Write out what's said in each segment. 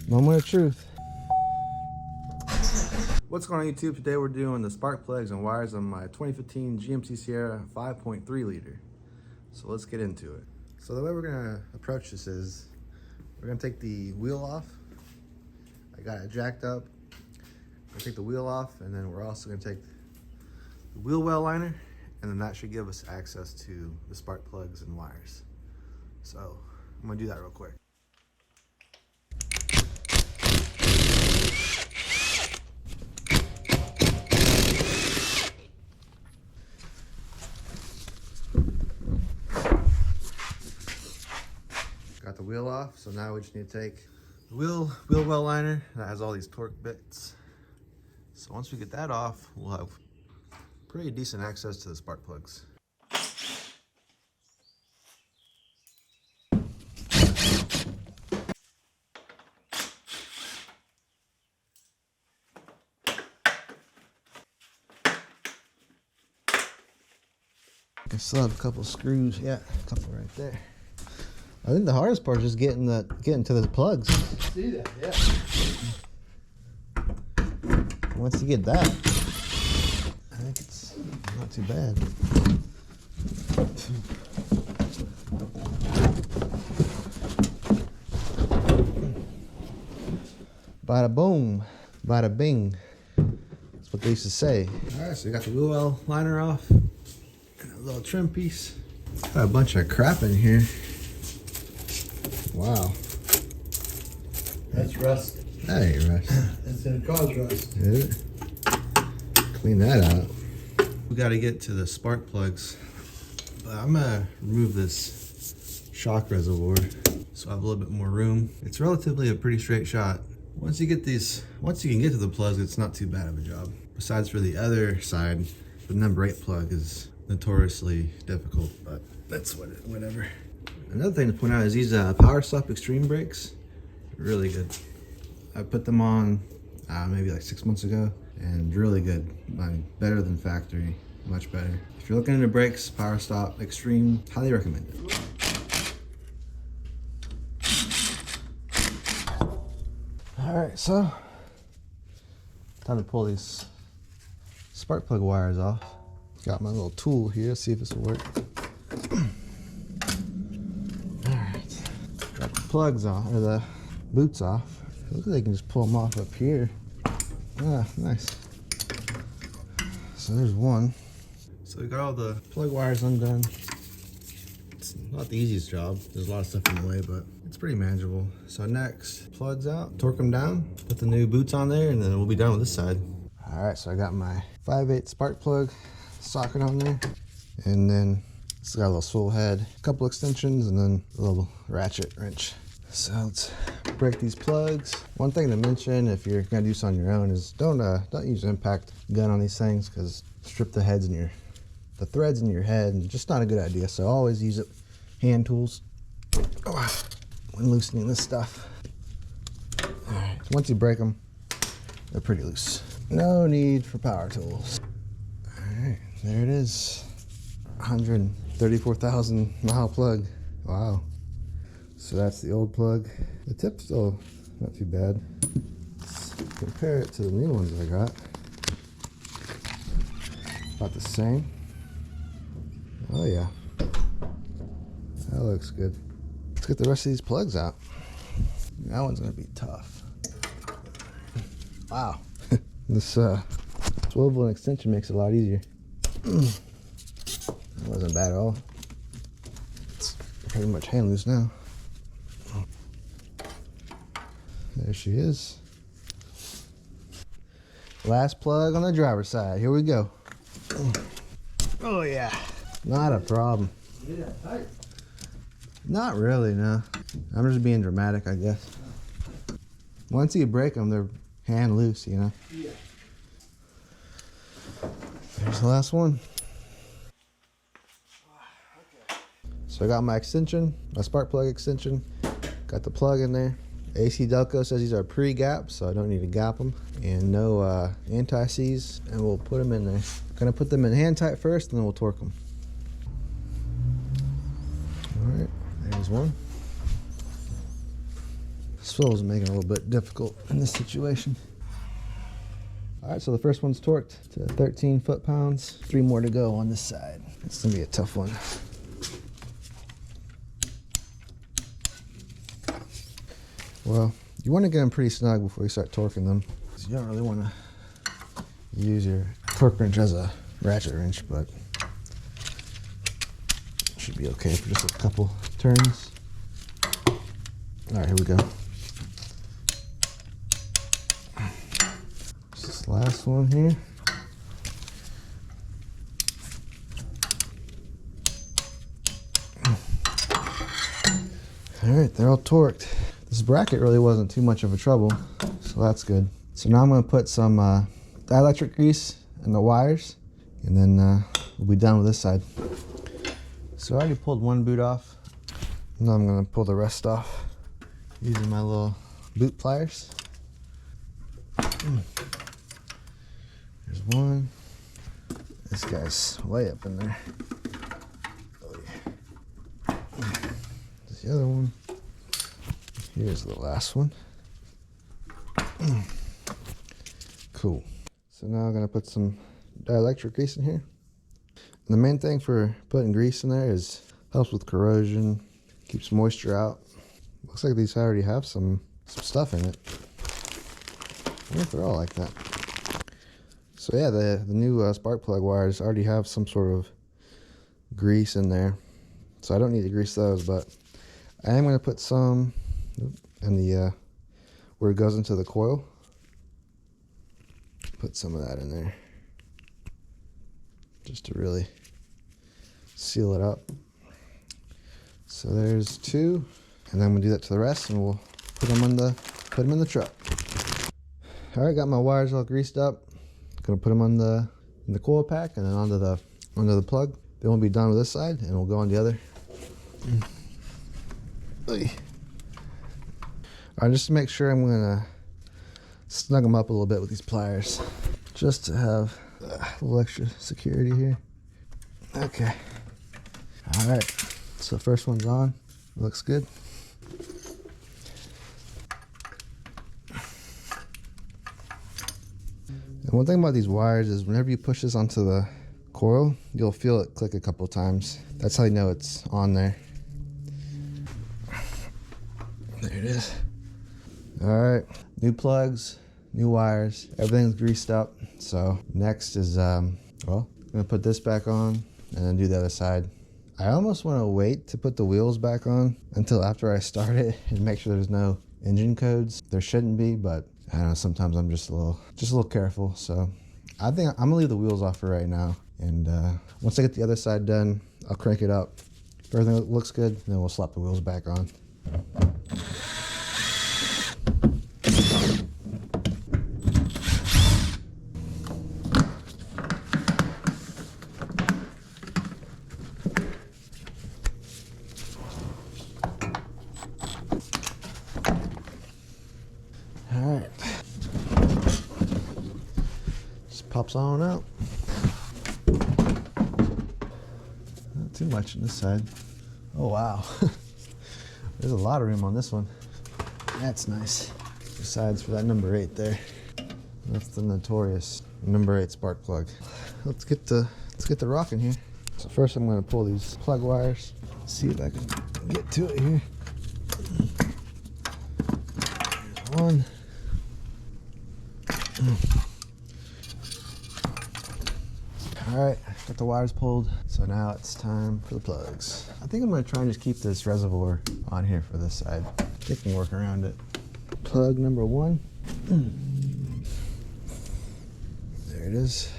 Moment of truth. What's going on YouTube? Today we're doing the spark plugs and wires on my 2015 GMC Sierra 5.3 liter. So let's get into it. So the way we're gonna approach this is, we're gonna take the wheel off. I got it jacked up. We're gonna take the wheel off, and then we're also gonna take the wheel well liner, and then that should give us access to the spark plugs and wires. So I'm gonna do that real quick. Got the wheel off, so now we just need to take the wheel well liner that has all these torque bits. So once we get that off, we'll have pretty decent access to the spark plugs. I still have a couple screws. Yeah, a couple right there. I think the hardest part is just getting to the plugs. See that? Yeah. Once you get that, I think it's not too bad. Bada boom, bada bing. That's what they used to say. All right, so we got the wheel well liner off. And a little trim piece. Got a bunch of crap in here. Wow. That's rust. That ain't rust. It's gonna cause rust. Is it? Clean that out. We got to get to the spark plugs. But I'm gonna remove this shock reservoir so I have a little bit more room. It's relatively a pretty straight shot. Once you can get to the plugs, it's not too bad of a job. Besides for the other side, the number 8 plug is notoriously difficult, but that's whatever. Another thing to point out is these Power Stop Extreme brakes, really good. I put them on maybe like 6 months ago, and really good. I mean, better than factory, much better. If you're looking into brakes, Power Stop Extreme, highly recommend it. All right, so time to pull these spark plug wires off. Got my little tool here, see if this will work. Got the plugs off, or the boots off. Looks like they can just pull them off up here. Ah, nice. So there's one. So we got all the plug wires undone. It's not the easiest job. There's a lot of stuff in the way, but it's pretty manageable. So next, plugs out, torque them down, put the new boots on there, and then we'll be done with this side. All right, so I got my 5/8 spark plug socket on there, and then it's got a little swivel head, a couple extensions, and then a little ratchet wrench. So let's break these plugs. One thing to mention if you're gonna do this on your own is don't use an impact gun on these things, because strip the threads in your head, and just not a good idea. So always use hand tools when loosening this stuff. All right, so once you break them, they're pretty loose. No need for power tools. All right, there it is. 134,000 mile plug. Wow. So that's the old plug. The tip's still not too bad. Let's compare it to the new ones I got. About the same. Oh yeah. That looks good. Let's get the rest of these plugs out. That one's gonna be tough. Wow. This swivel and extension makes it a lot easier. That wasn't bad at all. It's pretty much hand loose now. There she is. Last plug on the driver's side. Here we go. Oh yeah. Not a problem. Yeah, tight. Not really, no. I'm just being dramatic, I guess. Once you break them, they're hand loose, you know? Yeah. There's the last one. So I got my extension, my spark plug extension. Got the plug in there. AC Delco says these are pre-gap, so I don't need to gap them. And no anti-seize, and we'll put them in there. Gonna put them in hand tight first, and then we'll torque them. All right, there's one. Swivel's making it a little bit difficult in this situation. All right, so the first one's torqued to 13 foot-pounds. 3 more to go on this side. It's gonna be a tough one. Well, you want to get them pretty snug before you start torquing them. So you don't really want to use your torque wrench as a ratchet wrench, but it should be okay for just a couple turns. All right, here we go. This last one here. All right, they're all torqued. This bracket really wasn't too much of a trouble, so that's good. So now I'm going to put some dielectric grease in the wires, and then we'll be done with this side. So I already pulled one boot off. Now I'm going to pull the rest off using my little boot pliers. There's one. This guy's way up in there. Oh, yeah. There's the other one. Here's the last one. Cool. So now I'm going to put some dielectric grease in here. And the main thing for putting grease in there is helps with corrosion, keeps moisture out. Looks like these already have some stuff in it. I wonder if they're all like that. So yeah, the new spark plug wires already have some sort of grease in there. So I don't need to grease those, but I am going to put some in the where it goes into the coil. Put some of that in there just to really seal it up. So there's 2, and then I'm gonna do that to the rest, and we'll put them in the truck. All right, got my wires all greased up. Gonna put them on in the coil pack and then onto the plug. Then we'll be done with this side, and we'll go on the other. All right, just to make sure, I'm gonna snug them up a little bit with these pliers, just to have a little extra security here. Okay. All right. So the first one's on. Looks good. And one thing about these wires is whenever you push this onto the coil, you'll feel it click a couple times. That's how you know it's on there. There it is. All right, new plugs, new wires, everything's greased up. So next is, well, I'm gonna put this back on and then do the other side. I almost want to wait to put the wheels back on until after I start it and make sure there's no engine codes. There shouldn't be, but I don't know, sometimes I'm just a little careful. So I think I'm gonna leave the wheels off for right now. And once I get the other side done, I'll crank it up. If everything looks good, then we'll slap the wheels back on. Alright, just pops on out. Not too much on this side. Oh wow, there's a lot of room on this one. That's nice. Besides for that number 8 there. That's the notorious number 8 spark plug. Let's get the rocking here. So first I'm going to pull these plug wires. See if I can get to it here. There's one. All right, got the wires pulled. So now it's time for the plugs. I think I'm gonna try and just keep this reservoir on here for this side. I think I can work around it. Plug number 1. There it is.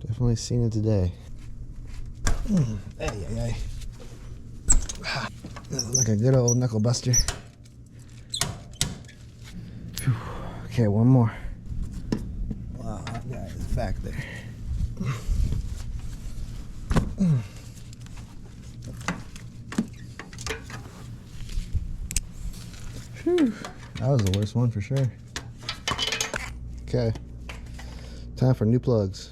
Definitely seen it today. Hey. Like a good old knuckle buster. Whew. Okay, one more. Wow, that guy is back there. Whew. That was the worst one for sure. Okay, time for new plugs.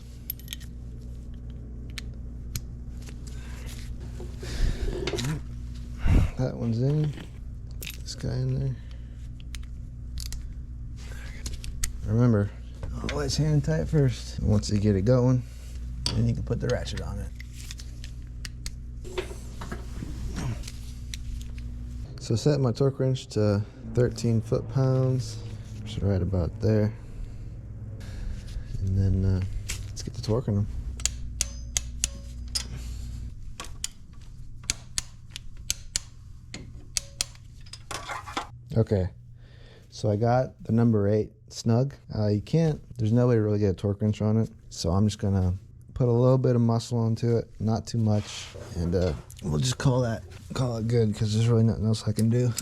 That one's in. Put this guy in there. Remember, always hand tight first. Once you get it going, then you can put the ratchet on it. So set my torque wrench to 13 foot-pounds, which is right about there. And then let's get to torquing them. Okay, so I got the number 8 snug. There's no way to really get a torque wrench on it. So I'm just gonna put a little bit of muscle onto it, not too much. And we'll just call it good, because there's really nothing else I can do.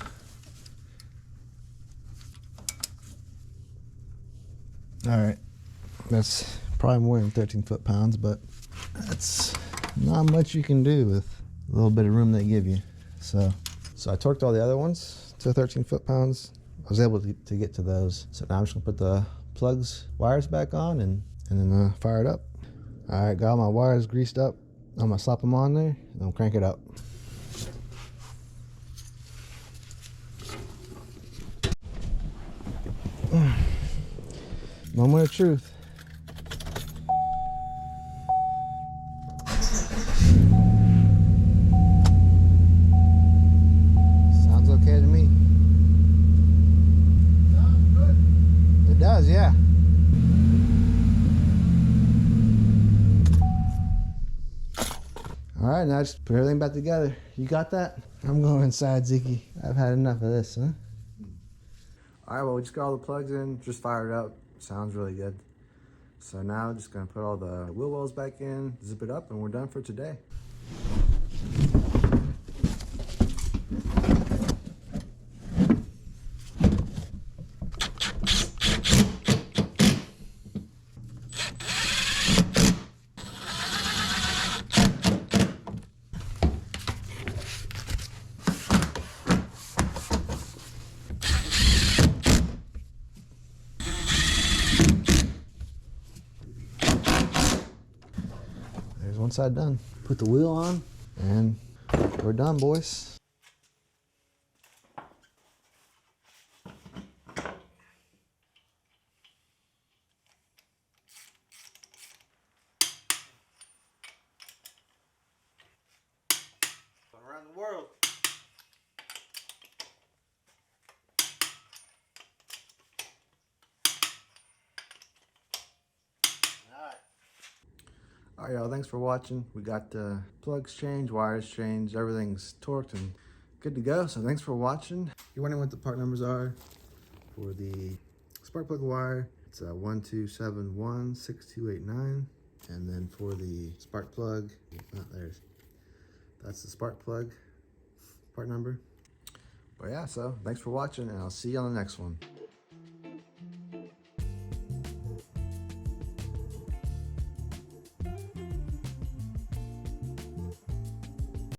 All right, that's probably more than 13 foot-pounds, but that's not much you can do with a little bit of room they give you. So I torqued all the other ones to 13 foot-pounds. I was able to get to those. So now I'm just gonna put the wires back on and then fire it up. All right, got all my wires greased up. I'm gonna slap them on there and I'll crank it up. Moment of truth. Sounds okay to me. Sounds good. It does, yeah. All right, now just put everything back together. You got that? I'm going inside, Ziki. I've had enough of this, huh? All right, well, we just got all the plugs in, just fired up. Sounds really good. So now just gonna put all the wheel wells back in, zip it up, and we're done for today. There's one side done. Put the wheel on, and we're done, boys. Around the world. All right, y'all, thanks for watching. We got the plugs changed, wires changed, everything's torqued and good to go. So thanks for watching. If you're wondering what the part numbers are for the spark plug wire, it's 12716289. And then for the spark plug, that's the spark plug part number. But yeah, so thanks for watching, and I'll see you on the next one.